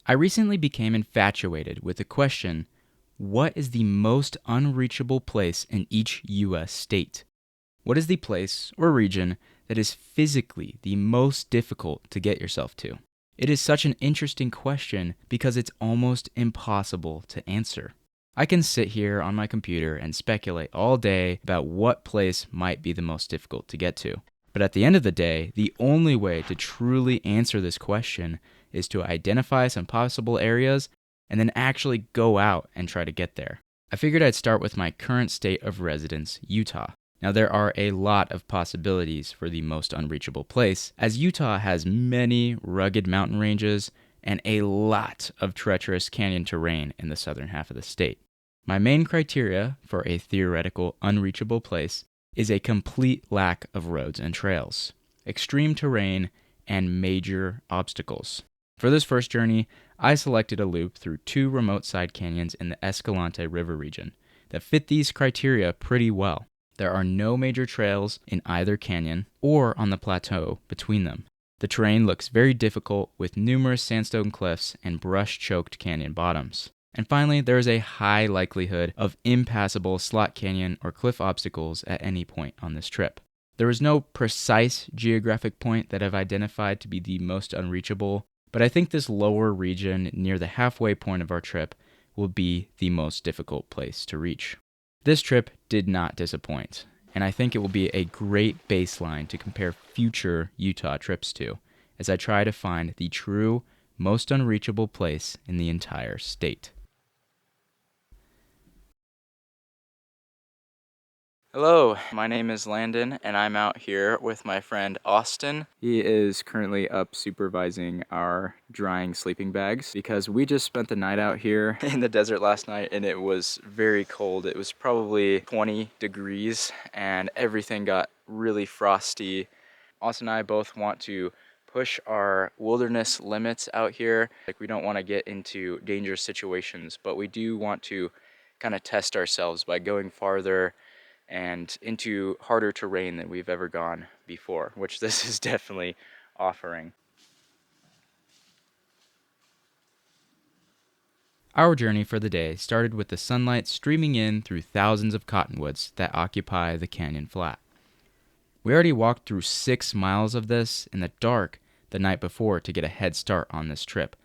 I recently became infatuated with the question, what is the most unreachable place in each U.S. state? What is the place or region that is physically the most difficult to get yourself to? It is such an interesting question because it's almost impossible to answer. I can sit here on my computer and speculate all day about what place might be the most difficult to get to. But at the end of the day, the only way to truly answer this question is to identify some possible areas and then actually go out and try to get there. I figured I'd start with my current state of residence, Utah. Now, there are a lot of possibilities for the most unreachable place, as Utah has many rugged mountain ranges and a lot of treacherous canyon terrain in the southern half of the state. My main criteria for a theoretical unreachable place is a complete lack of roads and trails, extreme terrain, and major obstacles. For this first journey, I selected a loop through 2 remote side canyons in the Escalante River region that fit these criteria pretty well. There are no major trails in either canyon or on the plateau between them. The terrain looks very difficult with numerous sandstone cliffs and brush-choked canyon bottoms. And finally, there is a high likelihood of impassable slot canyon or cliff obstacles at any point on this trip. There is no precise geographic point that I've identified to be the most unreachable, but I think this lower region near the halfway point of our trip will be the most difficult place to reach. This trip did not disappoint, and I think it will be a great baseline to compare future Utah trips to, as I try to find the true, most unreachable place in the entire state. Hello, my name is Landon, and I'm out here with my friend Austin. He is currently up supervising our drying sleeping bags because we just spent the night out here in the desert last night and it was very cold. It was probably 20 degrees and everything got really frosty. Austin and I both want to push our wilderness limits out here. Like, we don't want to get into dangerous situations, but we do want to kind of test ourselves by going farther and into harder terrain than we've ever gone before, which this is definitely offering. Our journey for the day started with the sunlight streaming in through thousands of cottonwoods that occupy the canyon flat. We already walked through 6 miles of this in the dark the night before to get a head start on this trip,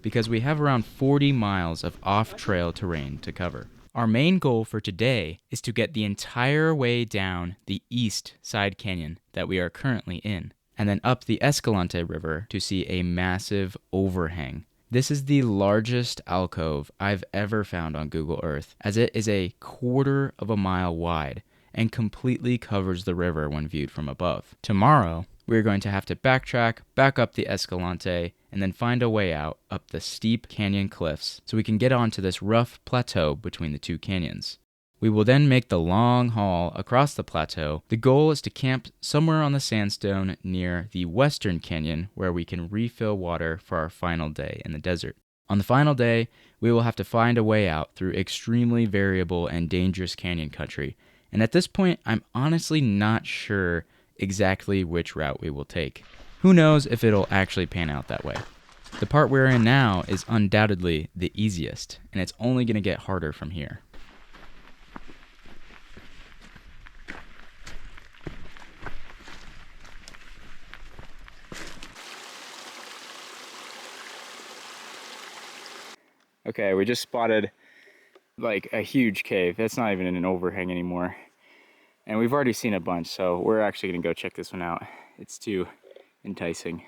because we have around 40 miles of off-trail terrain to cover. Our main goal for today is to get the entire way down the east side canyon that we are currently in, and then up the Escalante River to see a massive overhang. This is the largest alcove I've ever found on Google Earth, as it is a 1/4 of a mile wide and completely covers the river when viewed from above. Tomorrow, we're going to have to backtrack back up the Escalante and then find a way out up the steep canyon cliffs so we can get onto this rough plateau between the 2 canyons. We will then make the long haul across the plateau. The goal is to camp somewhere on the Sandstone near the western canyon where we can refill water for our final day in the desert. On the final day, we will have to find a way out through extremely variable and dangerous canyon country, and at this point, I'm honestly not sure exactly which route we will take. Who knows if it'll actually pan out that way. The part we're in now is undoubtedly the easiest, and it's only going to get harder from here. Okay, we just spotted like a huge cave. That's not even an overhang anymore. And we've already seen a bunch, so we're actually gonna go check this one out. It's too enticing.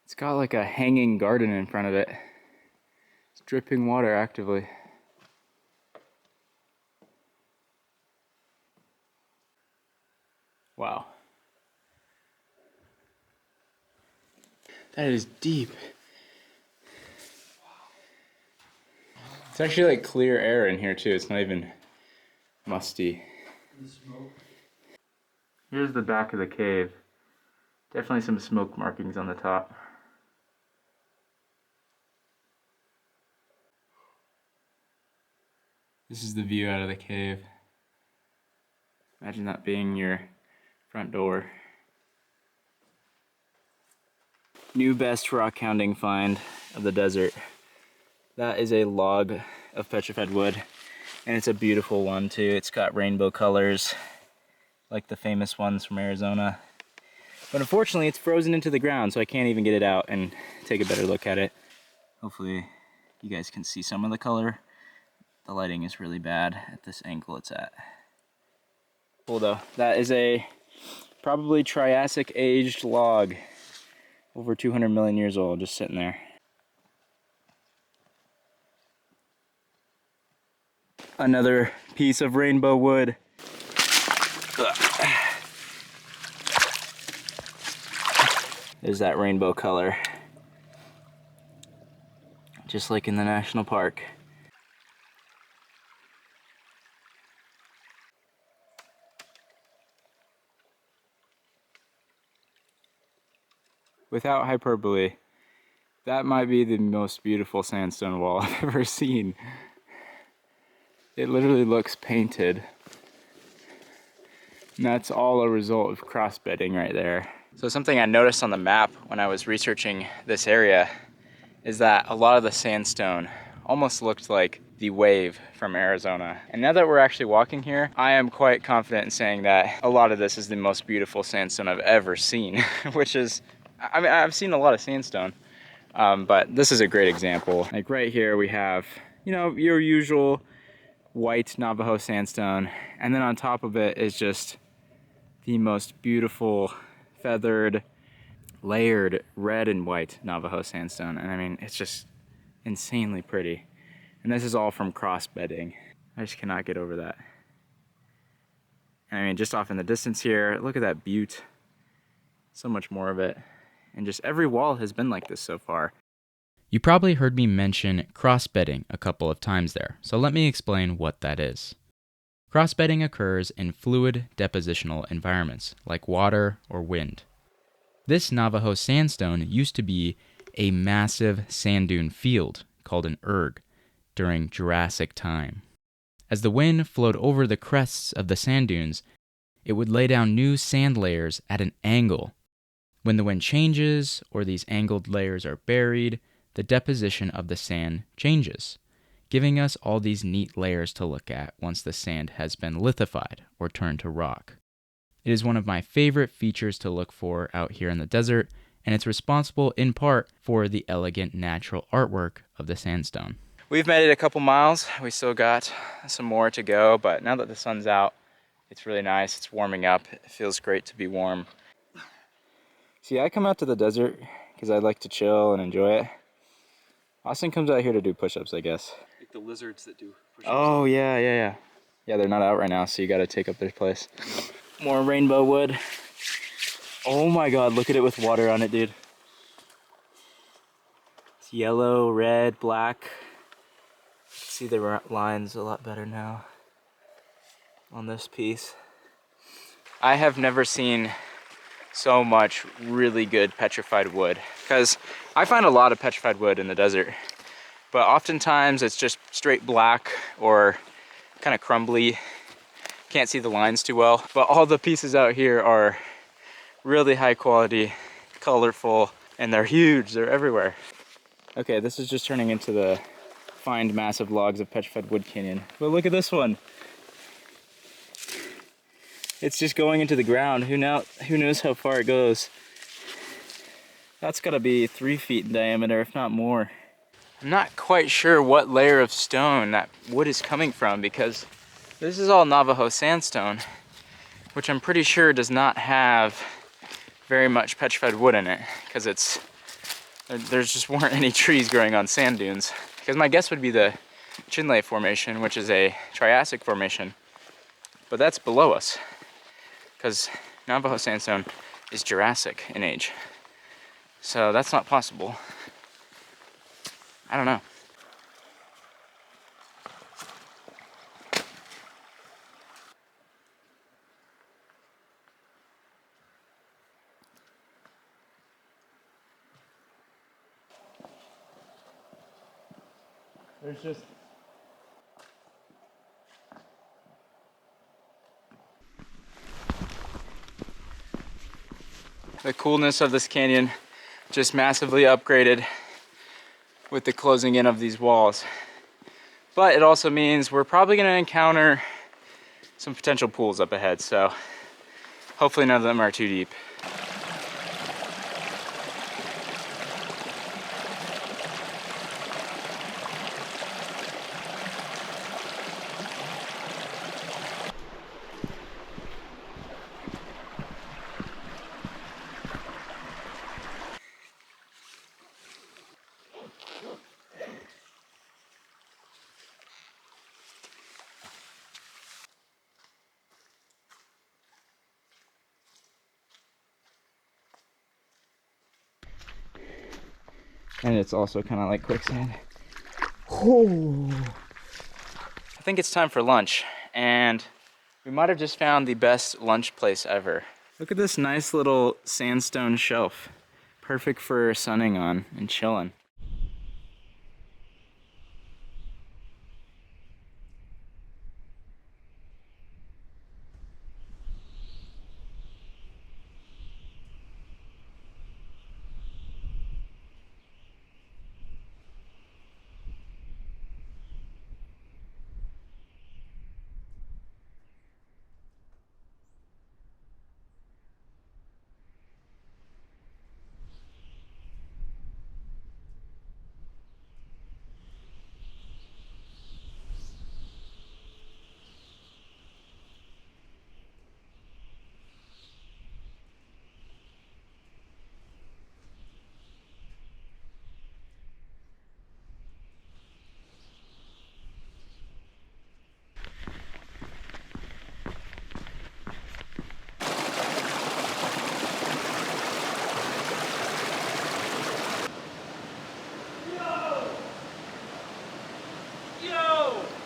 It's got like a hanging garden in front of it. It's dripping water actively. Wow. That is deep. It's actually like clear air in here too. It's not even musty. Here's the back of the cave. Definitely some smoke markings on the top. This is the view out of the cave. Imagine that being your front door. New best rock hounding find of the desert. That is a log of petrified wood, and it's a beautiful one too. It's got rainbow colors, like the famous ones from Arizona. But unfortunately, it's frozen into the ground, so I can't even get it out and take a better look at it. Hopefully, you guys can see some of the color. The lighting is really bad at this angle it's at. Cool though. That is a probably Triassic aged log. Over 200 million years old, just sitting there. Another piece of rainbow wood. There's that rainbow color. Just like in the national park. Without hyperbole, that might be the most beautiful sandstone wall I've ever seen. It literally looks painted. And that's all a result of cross-bedding right there. So something I noticed on the map when I was researching this area is that a lot of the sandstone almost looked like the wave from Arizona. And now that we're actually walking here, I am quite confident in saying that a lot of this is the most beautiful sandstone I've ever seen, which is, I mean, I've seen a lot of sandstone, but this is a great example. Like right here we have, you know, your usual white Navajo sandstone, and then on top of it is just the most beautiful feathered, layered red and white Navajo sandstone. And I mean, it's just insanely pretty. And this is all from cross bedding. I just cannot get over that. And I mean, just off in the distance here, look at that butte. So much more of it. And just every wall has been like this so far. You probably heard me mention cross-bedding a couple of times there, so let me explain what that is. Cross-bedding occurs in fluid depositional environments, like water or wind. This Navajo sandstone used to be a massive sand dune field called an erg during Jurassic time. As the wind flowed over the crests of the sand dunes, it would lay down new sand layers at an angle. When the wind changes or these angled layers are buried, the deposition of the sand changes, giving us all these neat layers to look at once the sand has been lithified or turned to rock. It is one of my favorite features to look for out here in the desert, and it's responsible in part for the elegant natural artwork of the sandstone. We've made it a couple miles. We still got some more to go, but now that the sun's out, it's really nice. It's warming up. It feels great to be warm. See, I come out to the desert because I like to chill and enjoy it. Austin comes out here to do push-ups, I guess. Like the lizards that do push-ups. Oh, yeah. Yeah, they're not out right now, so you gotta take up their place. More rainbow wood. Oh my god, look at it with water on it, dude. It's yellow, red, black. See the lines a lot better now on this piece. I have never seen so much really good petrified wood, because I find a lot of petrified wood in the desert, but oftentimes it's just straight black or kind of crumbly. Can't see the lines too well, but all the pieces out here are really high quality, colorful, and they're huge. They're everywhere. Okay, this is just turning into the find massive logs of petrified wood canyon, but look at this one. It's just going into the ground. Who knows how far it goes? That's gotta be 3 feet in diameter, if not more. I'm not quite sure what layer of stone that wood is coming from, because this is all Navajo sandstone, which I'm pretty sure does not have very much petrified wood in it, because there's just weren't any trees growing on sand dunes. Because my guess would be the Chinle Formation, which is a Triassic formation, but that's below us, because Navajo sandstone is Jurassic in age. So that's not possible. I don't know. There's just the coolness of this canyon just massively upgraded with the closing in of these walls. But it also means we're probably gonna encounter some potential pools up ahead, so hopefully none of them are too deep. And it's also kind of like quicksand. Oh. I think it's time for lunch, and we might have just found the best lunch place ever. Look at this nice little sandstone shelf. Perfect for sunning on and chilling.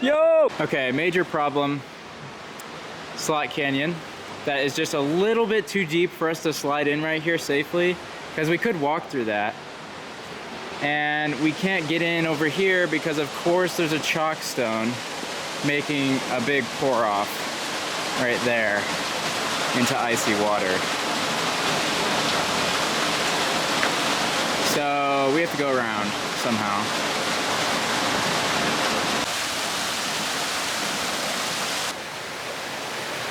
Yo! Okay, major problem. Slot Canyon. That is just a little bit too deep for us to slide in right here safely, because we could walk through that. And we can't get in over here because of course there's a chalk stone making a big pour off right there into icy water. So we have to go around somehow.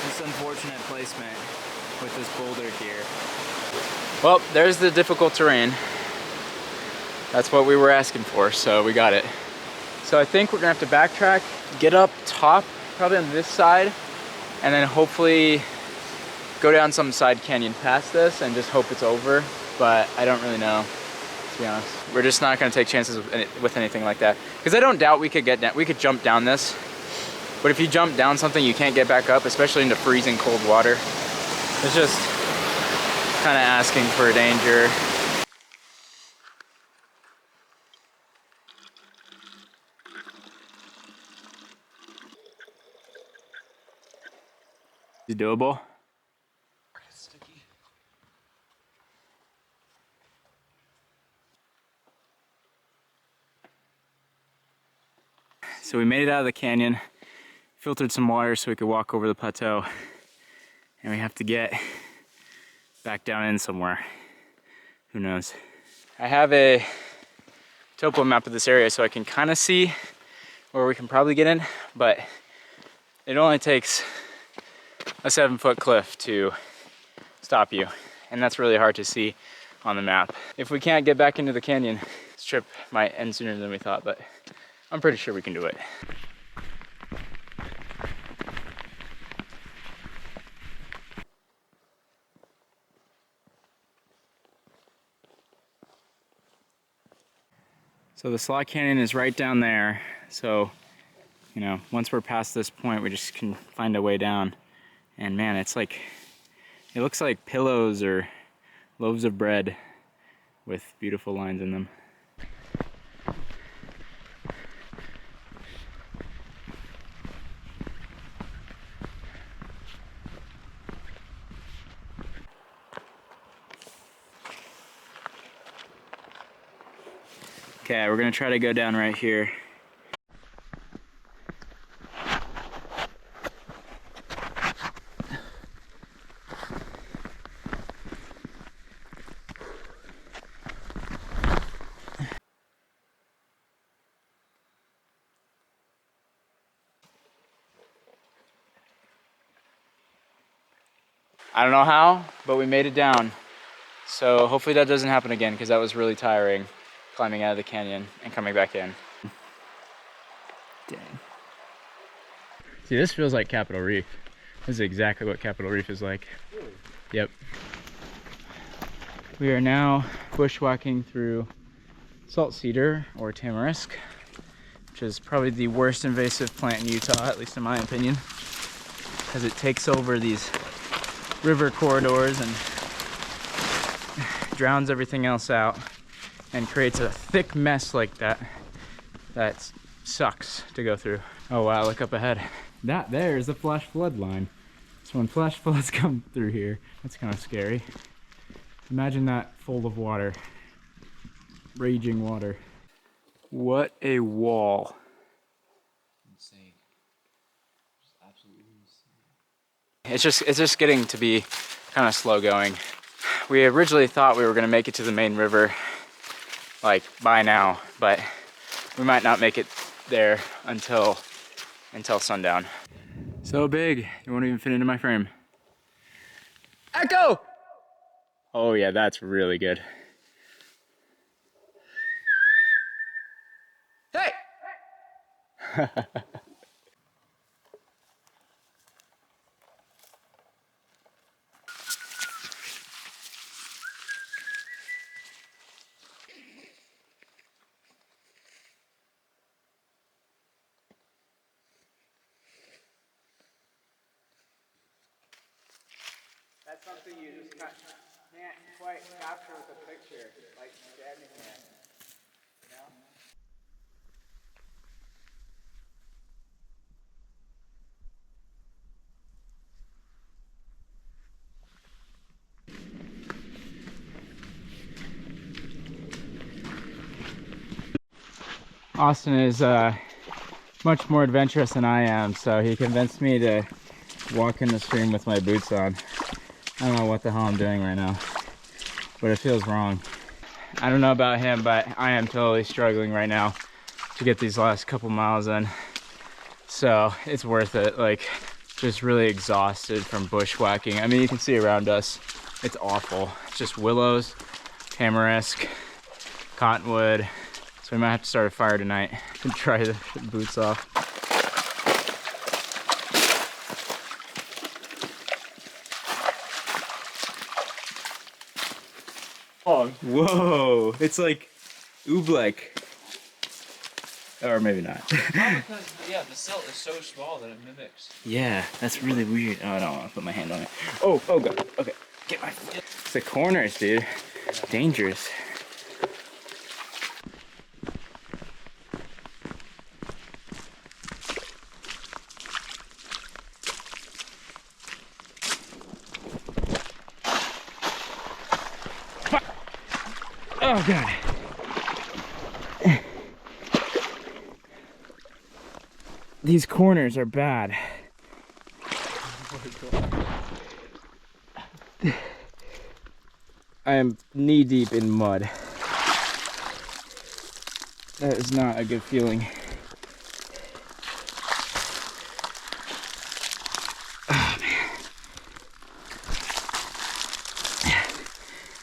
This unfortunate placement with this boulder here. Well, there's the difficult terrain. That's what we were asking for, so we got it. So I think we're gonna have to backtrack, get up top, probably on this side, and then hopefully go down some side canyon past this and just hope it's over, but I don't really know, to be honest. We're just not gonna take chances with anything like that. Because I don't doubt we could get down, we could jump down this, but if you jump down something, you can't get back up, especially into freezing cold water. It's just kind of asking for danger. Is it doable? Sticky. So we made it out of the canyon, filtered some water so we could walk over the plateau, and we have to get back down in somewhere. Who knows? I have a topo map of this area so I can kind of see where we can probably get in, but it only takes a 7-foot cliff to stop you, and that's really hard to see on the map. If we can't get back into the canyon, this trip might end sooner than we thought, but I'm pretty sure we can do it. So the slot canyon is right down there, so you know, once we're past this point we just can find a way down. And man, it's like, it looks like pillows or loaves of bread with beautiful lines in them. Okay, we're gonna try to go down right here. I don't know how, but we made it down. So hopefully that doesn't happen again, because that was really tiring, climbing out of the canyon and coming back in. Dang. See, this feels like Capitol Reef. This is exactly what Capitol Reef is like. Really? Yep. We are now bushwhacking through salt cedar, or tamarisk, which is probably the worst invasive plant in Utah, at least in my opinion, because it takes over these river corridors and drowns everything else out and creates a thick mess like that that sucks to go through. Oh wow, look up ahead. That there is a flash flood line. So when flash floods come through here, that's kind of scary. Imagine that full of water. Raging water. What a wall. Insane. Just absolutely insane. It's just getting to be kind of slow going. We originally thought we were gonna make it to the main river like by now, but we might not make it there until sundown. So big, it won't even fit into my frame. Echo! Oh yeah, that's really good. Hey! That's something you just can't quite capture with a picture, like standing there, you know? Austin is much more adventurous than I am, so he convinced me to walk in the stream with my boots on. I don't know what the hell I'm doing right now, but it feels wrong. I don't know about him, but I am totally struggling right now to get these last couple miles in. So it's worth it. Like, just really exhausted from bushwhacking. I mean, you can see around us, it's awful. It's just willows, tamarisk, cottonwood. So we might have to start a fire tonight and try the boots off. Oh, whoa, it's like oobleck. Or maybe not. Because, yeah, the silt is so small that it mimics. Yeah, that's really weird. Oh, I don't want to put my hand on it. Oh, oh god. Okay, get my. It's the corners, dude. Dangerous. Oh god. These corners are bad. I am knee deep in mud. That is not a good feeling. Oh man.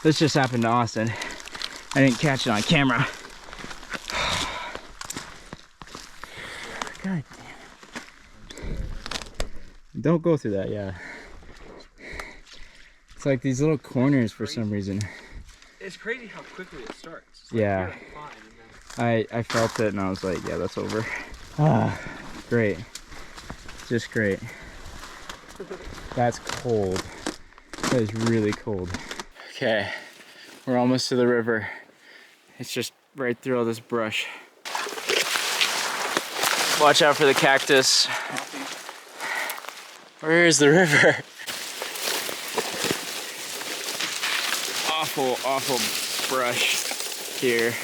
This just happened to Austin. I didn't catch it on camera. God damn it. Don't go through that, yeah. It's like these little corners for some reason. It's crazy how quickly it starts. It's like Yeah. you're fine, and then... I felt it and I was like, yeah, that's over. Ah, great. Just great. That's cold. That is really cold. Okay, we're almost to the river. It's just right through all this brush. Watch out for the cactus. Where is the river? Awful, awful brush here.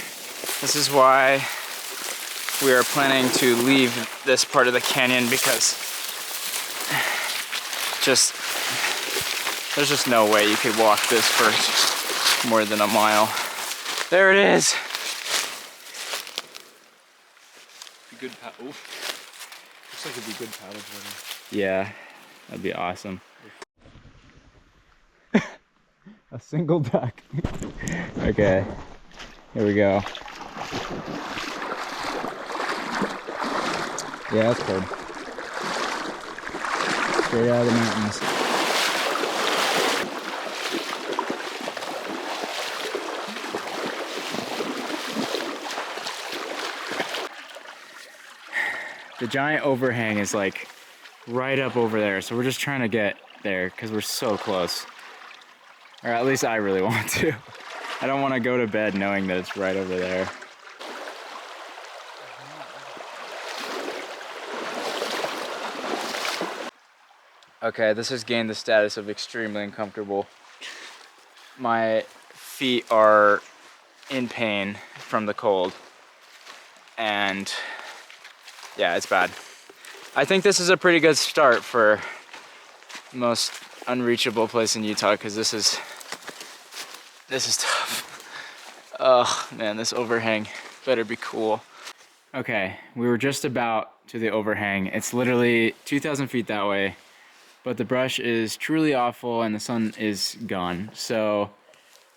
This is why we are planning to leave this part of the canyon, because there's just no way you could walk this for more than a mile. There it is. Good paddle. Looks like it'd be good paddle running. Yeah, that'd be awesome. A single duck. Okay, here we go. Yeah, that's cold. Straight out of the mountains. The giant overhang is like right up over there, so we're just trying to get there because we're so close. Or at least I really want to. I don't want to go to bed knowing that it's right over there. Okay, this has gained the status of extremely uncomfortable. My feet are in pain from the cold. And yeah, it's bad. I think this is a pretty good start for most unreachable place in Utah because this is tough. Oh man, this overhang better be cool. Okay, we were just about to the overhang. It's literally 2,000 feet that way, but the brush is truly awful and the sun is gone. So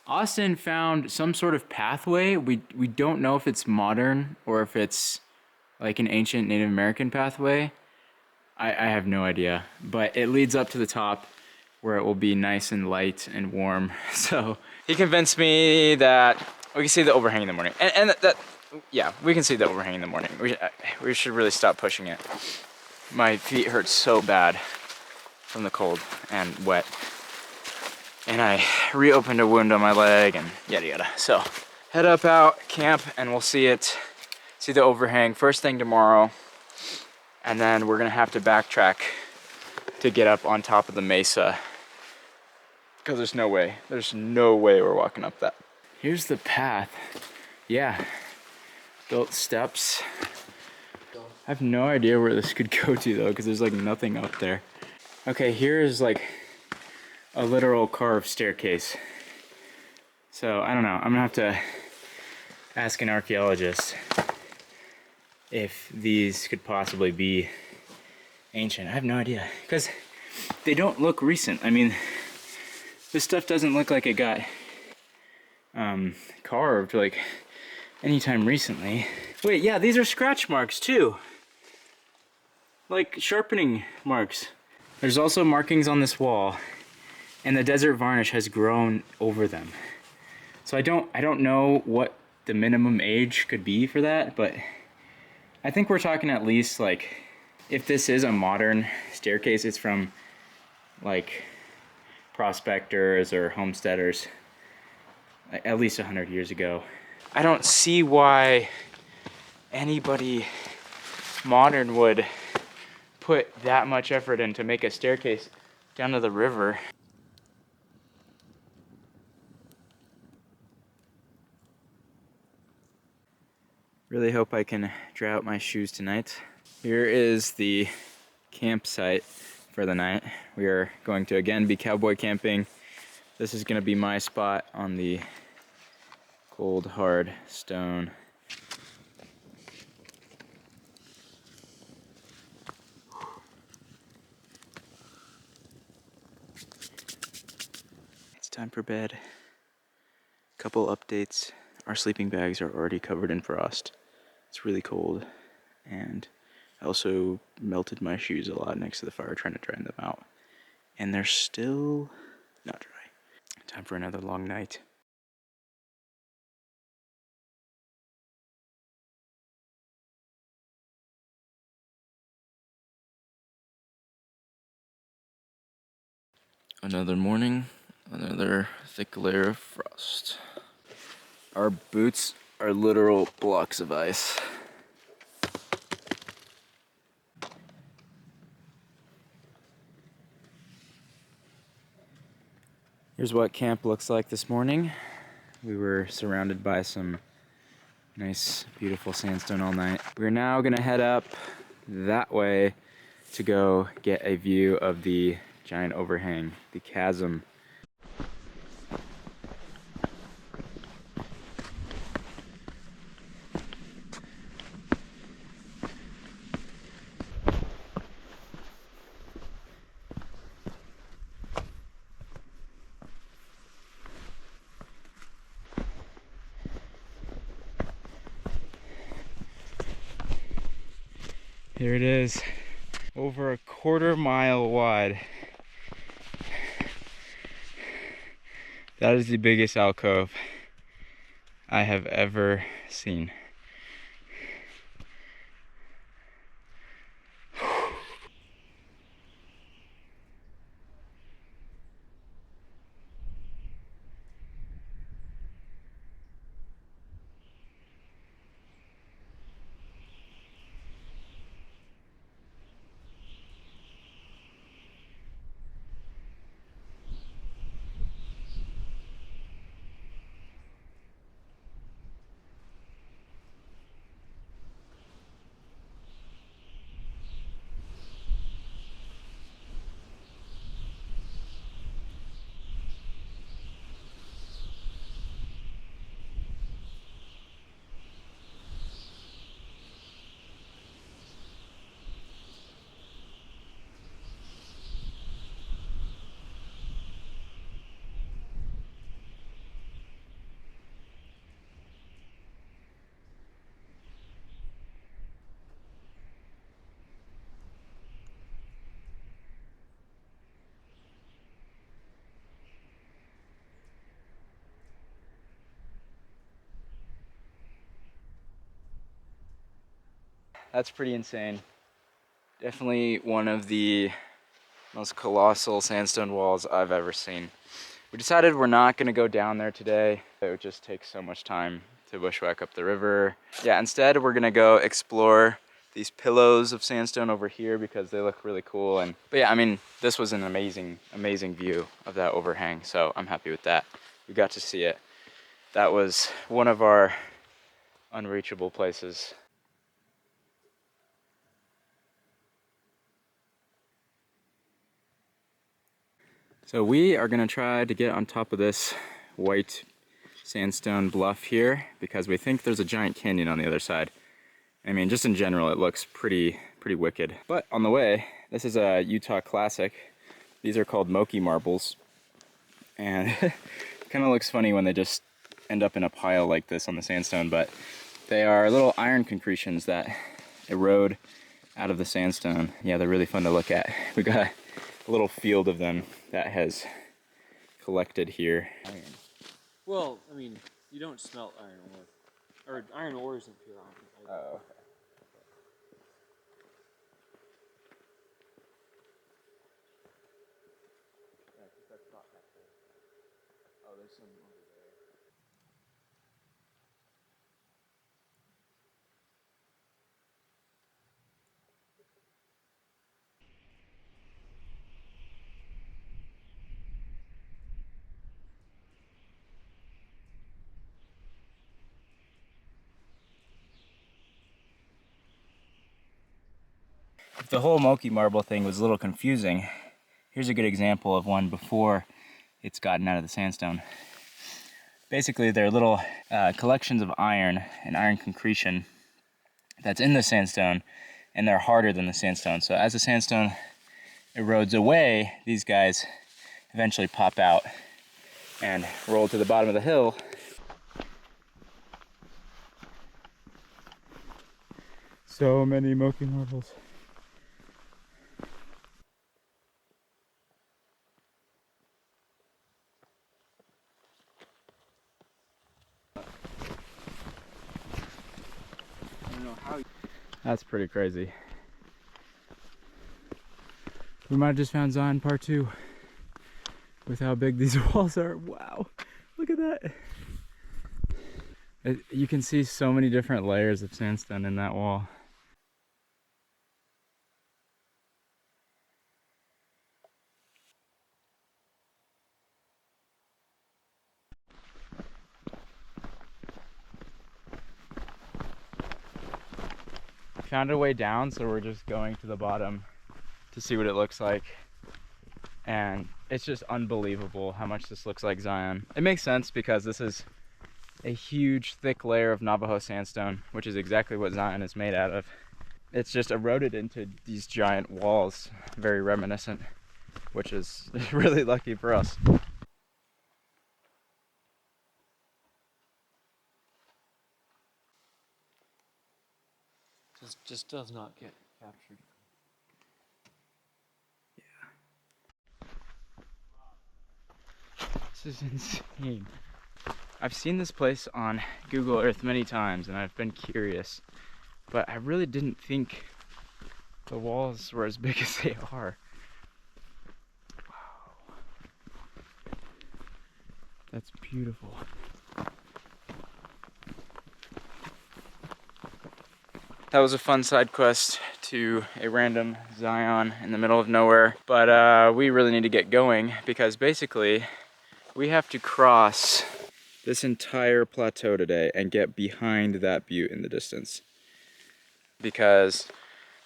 Austin found some sort of pathway. We don't know if it's modern or if it's like an ancient Native American pathway. I have no idea, but it leads up to the top where it will be nice and light and warm. So he convinced me that we can see the overhang in the morning. And that yeah, we can see the overhang in the morning. We should really stop pushing it. My feet hurt so bad from the cold and wet. And I reopened a wound on my leg and yada yada. So head up out, camp, and we'll see the overhang first thing tomorrow. And then we're gonna have to backtrack to get up on top of the mesa. Because there's no way we're walking up that. Here's the path. Yeah, built steps. I have no idea where this could go to though, because there's like nothing up there. Okay, here is like a literal carved staircase. So I don't know, I'm gonna have to ask an archaeologist if these could possibly be ancient. I have no idea, because they don't look recent. I mean, this stuff doesn't look like it got carved like anytime recently. Wait, yeah, these are scratch marks too. Like sharpening marks. There's also markings on this wall, and the desert varnish has grown over them. So I don't know what the minimum age could be for that, but I think we're talking at least like, if this is a modern staircase, it's from like prospectors or homesteaders at least 100 years ago. I don't see why anybody modern would put that much effort in to make a staircase down to the river. Really hope I can dry out my shoes tonight. Here is the campsite for the night. We are going to again be cowboy camping. This is gonna be my spot on the cold hard stone. It's time for bed. Couple updates. Our sleeping bags are already covered in frost. It's really cold, and I also melted my shoes a lot next to the fire trying to dry them out. And they're still not dry. Time for another long night. Another morning, another thick layer of frost. Our boots are literal blocks of ice. Here's what camp looks like this morning. We were surrounded by some nice, beautiful sandstone all night. We're now gonna head up that way to go get a view of the giant overhang, the chasm. Here it is, over a quarter-mile wide. That is the biggest alcove I have ever seen. That's pretty insane. Definitely one of the most colossal sandstone walls I've ever seen. We decided we're not gonna go down there today. It would just take so much time to bushwhack up the river. Yeah, instead we're gonna go explore these pillows of sandstone over here because they look really cool. But yeah, I mean, this was an amazing, amazing view of that overhang, so I'm happy with that. We got to see it. That was one of our unreachable places. So we are gonna try to get on top of this white sandstone bluff here because we think there's a giant canyon on the other side. I mean, just in general, it looks pretty wicked. But on the way, this is a Utah classic. These are called Moki marbles. And it kind of looks funny when they just end up in a pile like this on the sandstone, but they are little iron concretions that erode out of the sandstone. Yeah, they're really fun to look at. We got a little field of them that has collected here. Iron. Well, I mean, you don't smelt iron ore. Or iron ore isn't pure iron. Oh, okay. Yeah, because that's not that good. Oh, there's some over there. If the whole Moki marble thing was a little confusing, here's a good example of one before it's gotten out of the sandstone. Basically, they're little collections of iron and iron concretion that's in the sandstone, and they're harder than the sandstone. So as the sandstone erodes away, these guys eventually pop out and roll to the bottom of the hill. So many Moki marbles. I don't know how. That's pretty crazy. We might have just found Zion Part 2 with how big these walls are. Wow, look at that. You can see so many different layers of sandstone in that wall. Found a way down, so we're just going to the bottom to see what it looks like. And it's just unbelievable how much this looks like Zion. It makes sense because this is a huge thick layer of Navajo sandstone, which is exactly what Zion is made out of. It's just eroded into these giant walls, very reminiscent, which is really lucky for us. Just does not get captured. This is insane. I've seen this place on Google Earth many times and I've been curious, but I really didn't think the walls were as big as they are. Wow. That's beautiful. That was a fun side quest to a random Zion in the middle of nowhere, but we really need to get going because basically we have to cross this entire plateau today and get behind that butte in the distance because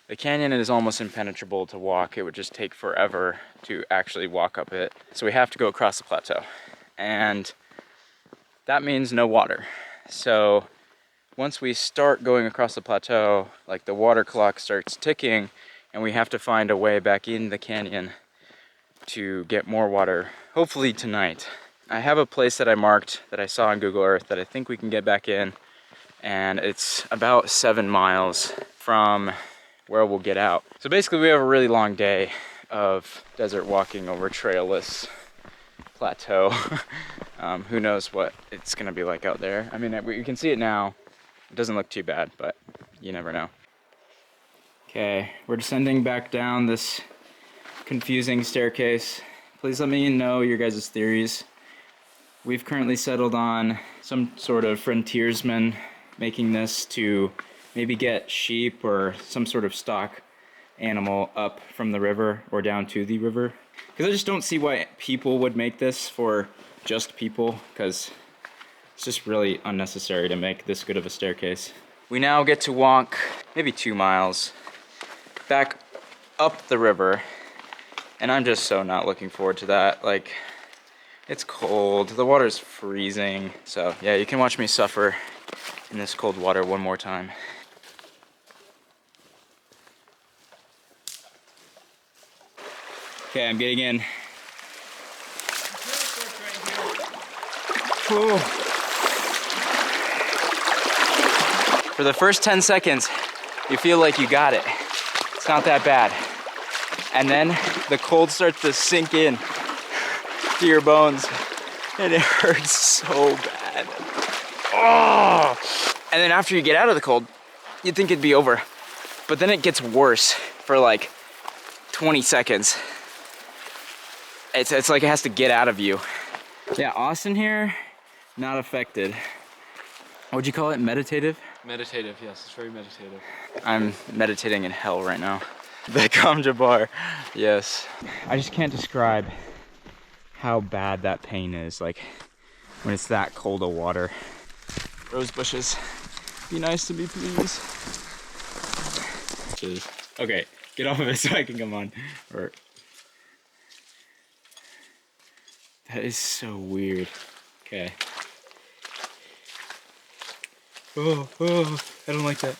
the canyon is almost impenetrable to walk. It would just take forever to actually walk up it. So we have to go across the plateau and that means no water. So once we start going across the plateau, like the water clock starts ticking and we have to find a way back in the canyon to get more water, hopefully tonight. I have a place that I marked that I saw on Google Earth that I think we can get back in, and it's about 7 miles from where we'll get out. So basically we have a really long day of desert walking over trailless plateau. Who knows what it's gonna be like out there. I mean, you can see it now. It doesn't look too bad, but you never know. Okay, we're descending back down this confusing staircase. Please let me know your guys' theories. We've currently settled on some sort of frontiersman making this to maybe get sheep or some sort of stock animal up from the river or down to the river. Because I just don't see why people would make this for just people, because it's just really unnecessary to make this good of a staircase. We now get to walk maybe 2 miles back up the river, and I'm just so not looking forward to that. Like, it's cold, the water's freezing. So yeah, you can watch me suffer in this cold water one more time. Okay, I'm getting in. Whew. For the first 10 seconds, you feel like you got it. It's not that bad. And then the cold starts to sink in to your bones, and it hurts so bad. Oh! And then after you get out of the cold, you'd think it'd be over. But then it gets worse for like 20 seconds. It's like it has to get out of you. Yeah, Austin here, not affected. What'd you call it, meditative? Meditative, yes, it's very meditative. I'm meditating in hell right now. The Jabbar, yes. I just can't describe how bad that pain is, like when it's that cold of water. Rose bushes, be nice to me, please. Okay, get off of it so I can come on. That is so weird. Okay. Oh, I don't like that.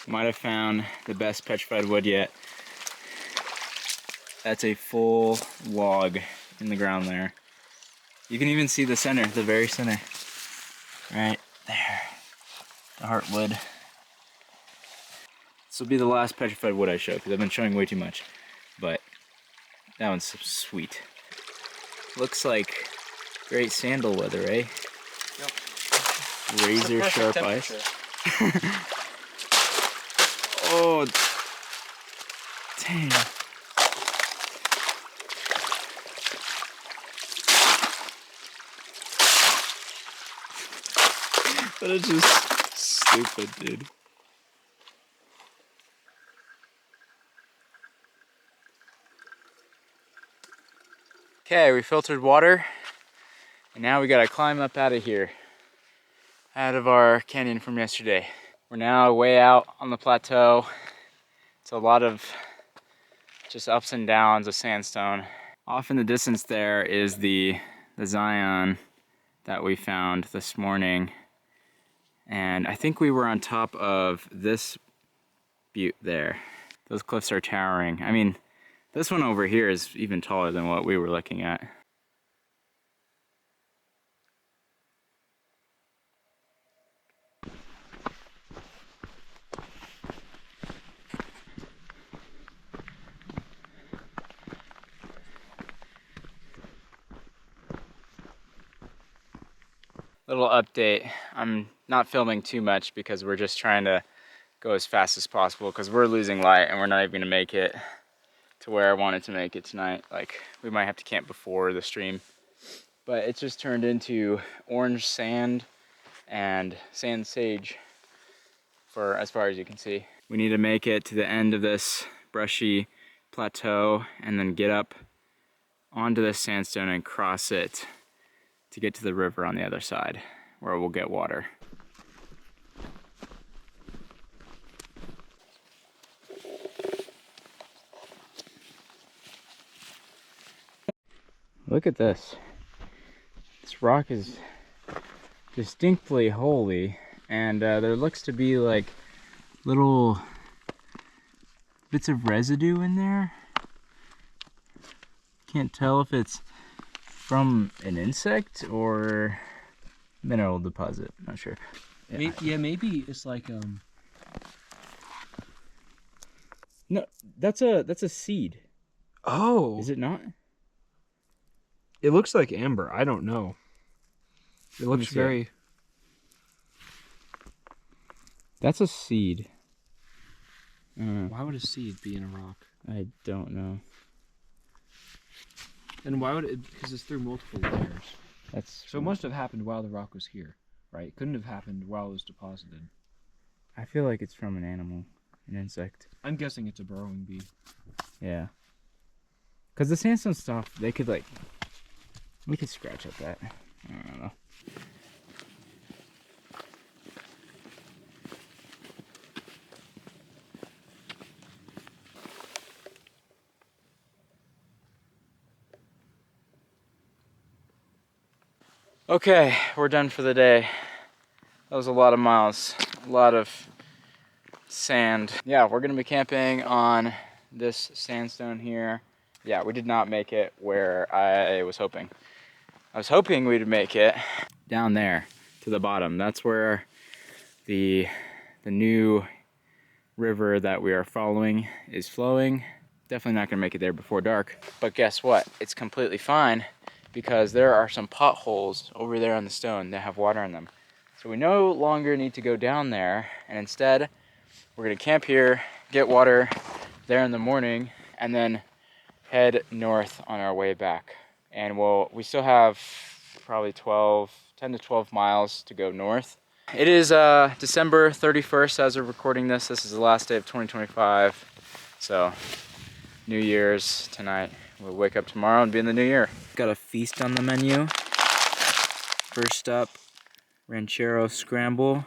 Might have found the best petrified wood yet. That's a full log in the ground there. You can even see the center, the very center. Right there. The heartwood. This will be the last petrified wood I show because I've been showing way too much. But that one's so sweet. Looks like great sandal weather, eh? Yep. Razor sharp ice. Oh, dang. That is just stupid, dude. Okay, we filtered water, and now we gotta climb up out of here, out of our canyon from yesterday. We're now way out on the plateau. It's a lot of just ups and downs of sandstone. Off in the distance there is the Zion that we found this morning. And I think we were on top of this butte there. Those cliffs are towering. I mean, this one over here is even taller than what we were looking at. Little update. I'm not filming too much because we're just trying to go as fast as possible because we're losing light and we're not even gonna make it to where I wanted to make it tonight. Like, we might have to camp before the stream. But it's just turned into orange sand and sand sage for as far as you can see. We need to make it to the end of this brushy plateau and then get up onto this sandstone and cross it to get to the river on the other side where we'll get water. Look at this. This rock is distinctly holy, and there looks to be like little bits of residue in there. Can't tell if it's from an insect or mineral deposit. Not sure. Yeah, maybe it's like No, that's a seed. Oh, Is it not? it looks like amber. I don't know. It looks see it. very. That's a seed. why would a seed be in a rock? I don't know. And why would it? Because it's through multiple layers. That's So it must have happened while the rock was here, right? It couldn't have happened while it was deposited. I feel like it's from an animal, an insect. I'm guessing it's a burrowing bee. Yeah. Cause the sandstone stuff, they could like, we could scratch at that. I don't know. Okay, we're done for the day. That was a lot of miles, a lot of sand. Yeah, we're gonna be camping on this sandstone here. Yeah, we did not make it where I was hoping. I was hoping we'd make it down there to the bottom. That's where the new river that we are following is flowing. Definitely not gonna make it there before dark. But guess what? It's completely fine because there are some potholes over there on the stone that have water in them. So we no longer need to go down there, and instead we're gonna camp here, get water there in the morning, and then head north on our way back. And we still have probably 10 to 12 miles to go north. It is December 31st as of recording this. This is the last day of 2025. So New Year's tonight. We'll wake up tomorrow and be in the new year. Got a feast on the menu. First up, ranchero scramble,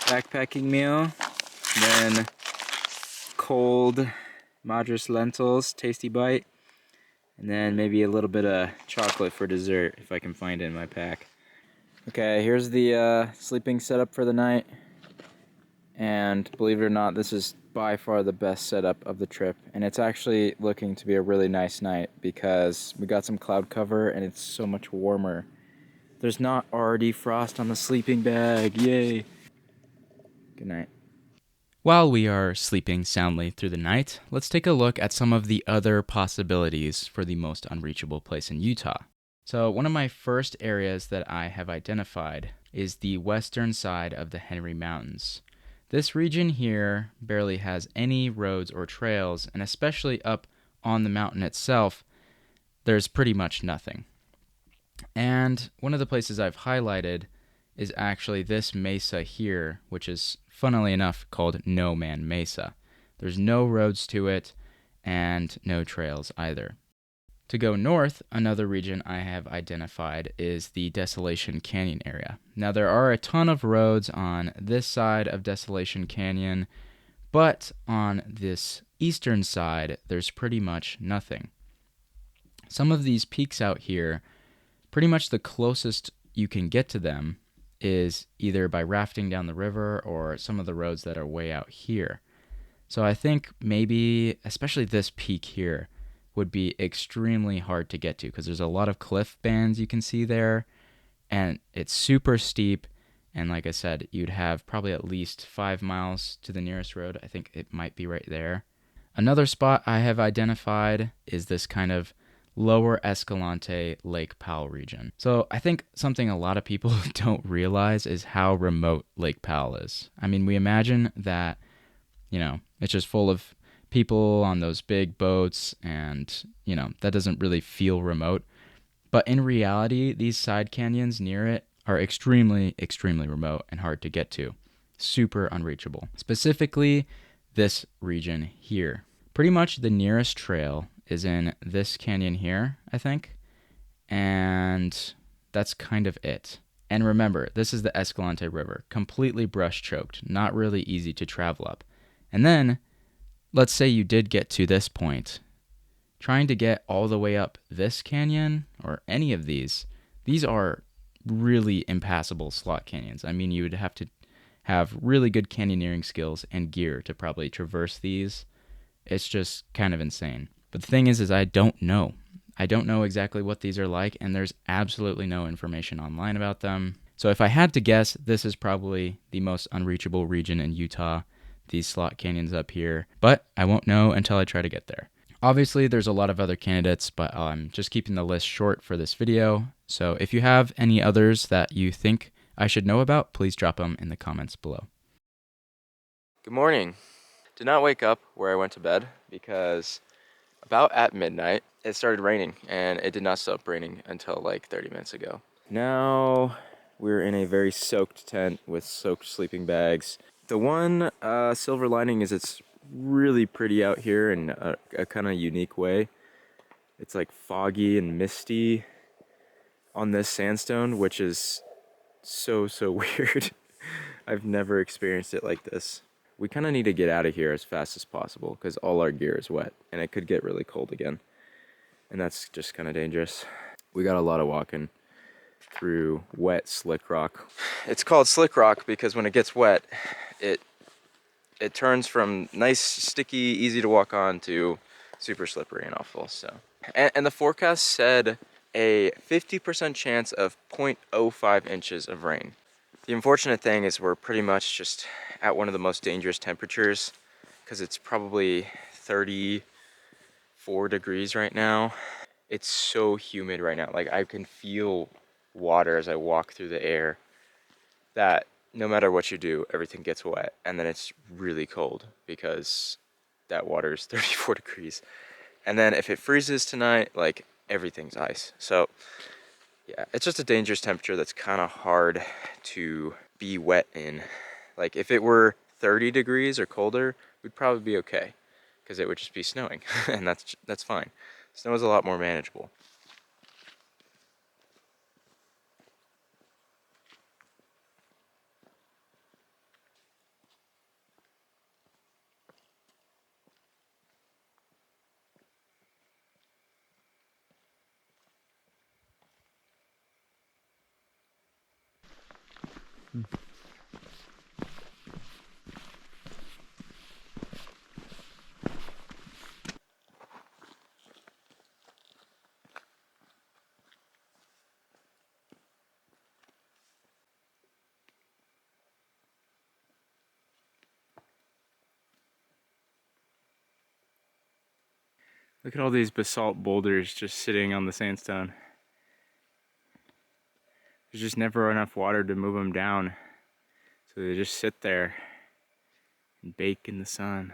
backpacking meal. Then cold madras lentils, tasty bite. And then maybe a little bit of chocolate for dessert if I can find it in my pack. Okay, here's the sleeping setup for the night. And believe it or not, this is by far the best setup of the trip. And it's actually looking to be a really nice night because we got some cloud cover and it's so much warmer. There's not already frost on the sleeping bag, yay. Good night. While we are sleeping soundly through the night, let's take a look at some of the other possibilities for the most unreachable place in Utah. So one of my first areas that I have identified is the western side of the Henry Mountains. This region here barely has any roads or trails, and especially up on the mountain itself, there's pretty much nothing. And one of the places I've highlighted is actually this mesa here, which is funnily enough called No Man Mesa. There's no roads to it and no trails either. To go north, another region I have identified is the Desolation Canyon area. Now there are a ton of roads on this side of Desolation Canyon, but on this eastern side, there's pretty much nothing. Some of these peaks out here, pretty much the closest you can get to them is either by rafting down the river or some of the roads that are way out here. So I think maybe, especially this peak here, would be extremely hard to get to because there's a lot of cliff bands you can see there, and it's super steep. And like I said, you'd have probably at least 5 miles to the nearest road. I think it might be right there. Another spot I have identified is this kind of Lower Escalante Lake Powell region. So I think something a lot of people don't realize is how remote Lake Powell is. I mean, we imagine that, it's just full of people on those big boats and, that doesn't really feel remote. But in reality, these side canyons near it are extremely, extremely remote and hard to get to. Super unreachable. Specifically, this region here. Pretty much the nearest trail is in this canyon here, I think. And that's kind of it. And remember, this is the Escalante River, completely brush choked, not really easy to travel up. And then, let's say you did get to this point. Trying to get all the way up this canyon or any of these are really impassable slot canyons. I mean, you would have to have really good canyoneering skills and gear to probably traverse these. It's just kind of insane. But the thing is I don't know. I don't know exactly what these are like, and there's absolutely no information online about them. So if I had to guess, this is probably the most unreachable region in Utah, these slot canyons up here. But I won't know until I try to get there. Obviously, there's a lot of other candidates, but I'm just keeping the list short for this video. So if you have any others that you think I should know about, please drop them in the comments below. Good morning. Did not wake up where I went to bed because about at midnight it started raining, and it did not stop raining until like 30 minutes ago. Now we're in a very soaked tent with soaked sleeping bags. The one silver lining is it's really pretty out here in a kind of unique way. It's like foggy and misty on this sandstone, which is so weird. I've never experienced it like this. We kind of need to get out of here as fast as possible because all our gear is wet and it could get really cold again. And that's just kind of dangerous. We got a lot of walking through wet slick rock. It's called slick rock because when it gets wet, it turns from nice, sticky, easy to walk on to super slippery and awful. So, and the forecast said a 50% chance of 0.05 inches of rain. The unfortunate thing is we're pretty much just at one of the most dangerous temperatures because it's probably 34 degrees right now. It's so humid right now. Like I can feel water as I walk through the air that no matter what you do, everything gets wet. And then it's really cold because that water is 34 degrees. And then if it freezes tonight, like everything's ice. So yeah, it's just a dangerous temperature that's kind of hard to be wet in. Like if it were 30 degrees or colder, we'd probably be okay because it would just be snowing and that's fine. Snow is a lot more manageable. Look at all these basalt boulders just sitting on the sandstone. There's just never enough water to move them down. So they just sit there and bake in the sun.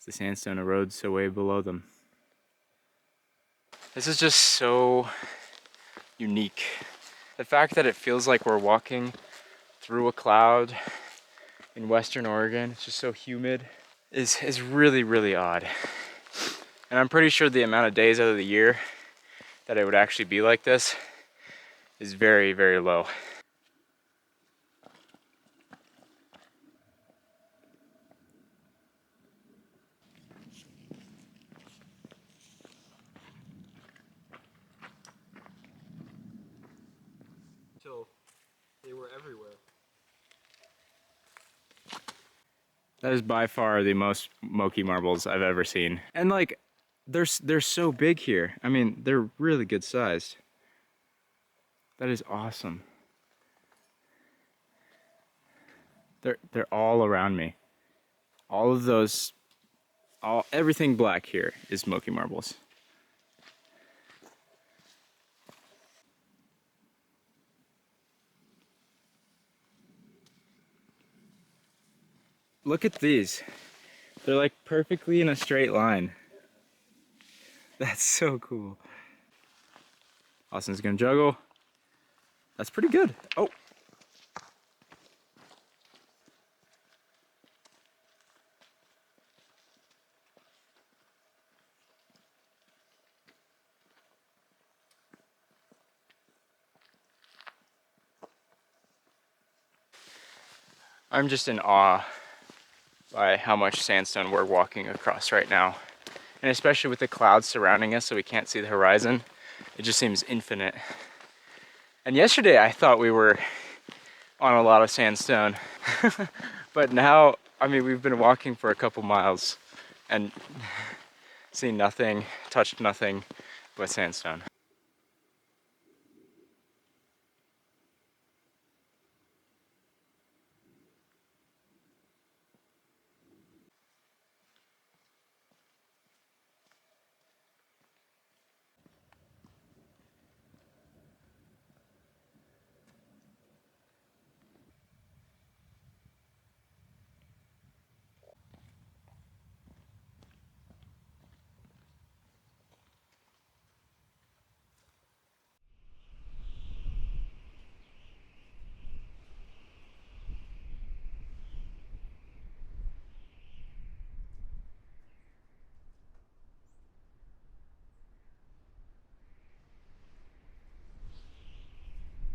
The sandstone erodes so way below them. This is just so unique. The fact that it feels like we're walking through a cloud in Western Oregon, it's just so humid, is really, really odd. And I'm pretty sure the amount of days out of the year that it would actually be like this is very, very low. Until they were everywhere. That is by far the most Moki marbles I've ever seen. And like, they're so big here. I mean, they're really good sized. That is awesome. They're all around me. All of those, everything black here is Moki marbles. look at these. They're like perfectly in a straight line. That's so cool. Austin's gonna juggle. That's pretty good. Oh. I'm just in awe by how much sandstone we're walking across right now. And especially with the clouds surrounding us so we can't see the horizon, it just seems infinite. And yesterday I thought we were on a lot of sandstone. But now, I mean, we've been walking for a couple miles and seen nothing, touched nothing but sandstone.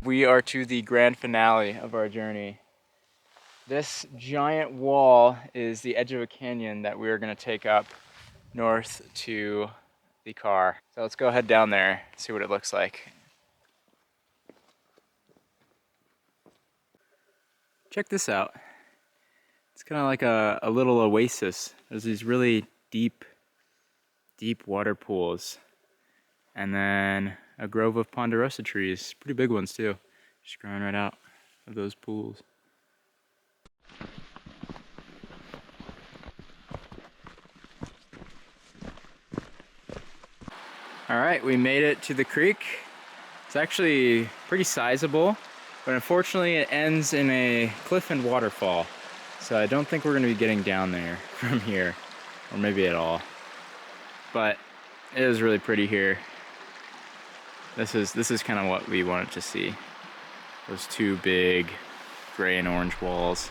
We are to the grand finale of our journey. This giant wall is the edge of a canyon that we are going to take up north to the car. So let's go head down there, see what it looks like. Check this out. It's kind of like a little oasis. There's these really deep water pools. And then a grove of ponderosa trees, pretty big ones too, just growing right out of those pools. All right, we made it to the creek. It's actually pretty sizable, but unfortunately it ends in a cliff and waterfall. So I don't think we're gonna be getting down there from here, or maybe at all. But it is really pretty here. This is kind of what we wanted to see. Those two big gray and orange walls.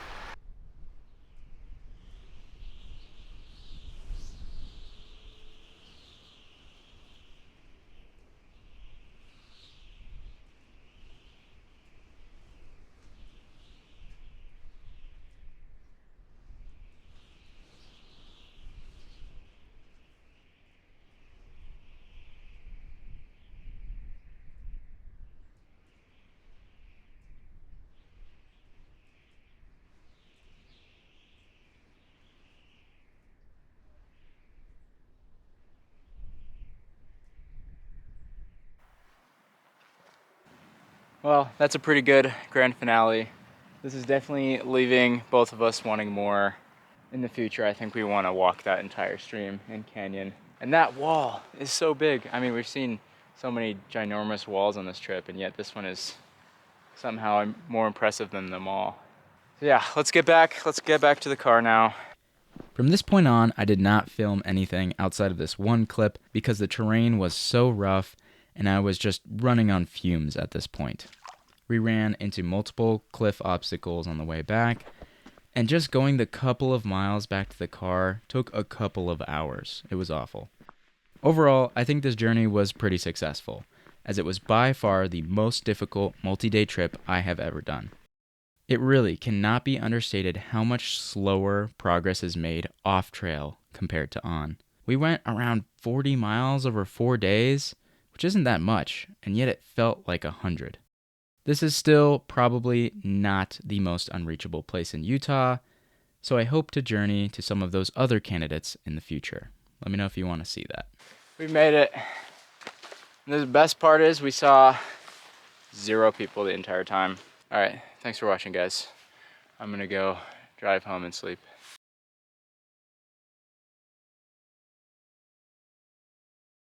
Well, that's a pretty good grand finale. This is definitely leaving both of us wanting more. In the future, I think we want to walk that entire stream and canyon. And that wall is so big. I mean, we've seen so many ginormous walls on this trip, and yet this one is somehow more impressive than them all. So yeah, let's get back to the car now. From this point on, I did not film anything outside of this one clip because the terrain was so rough and I was just running on fumes at this point. We ran into multiple cliff obstacles on the way back, and just going the couple of miles back to the car took a couple of hours. It was awful. Overall, I think this journey was pretty successful, as it was by far the most difficult multi-day trip I have ever done. It really cannot be understated how much slower progress is made off trail compared to on. We went around 40 miles over 4 days, which isn't that much, and yet it felt like 100. This is still probably not the most unreachable place in Utah, so I hope to journey to some of those other candidates in the future. Let me know if you want to see that. We made it. And the best part is we saw 0 people the entire time. All right, thanks for watching, guys. I'm gonna go drive home and sleep.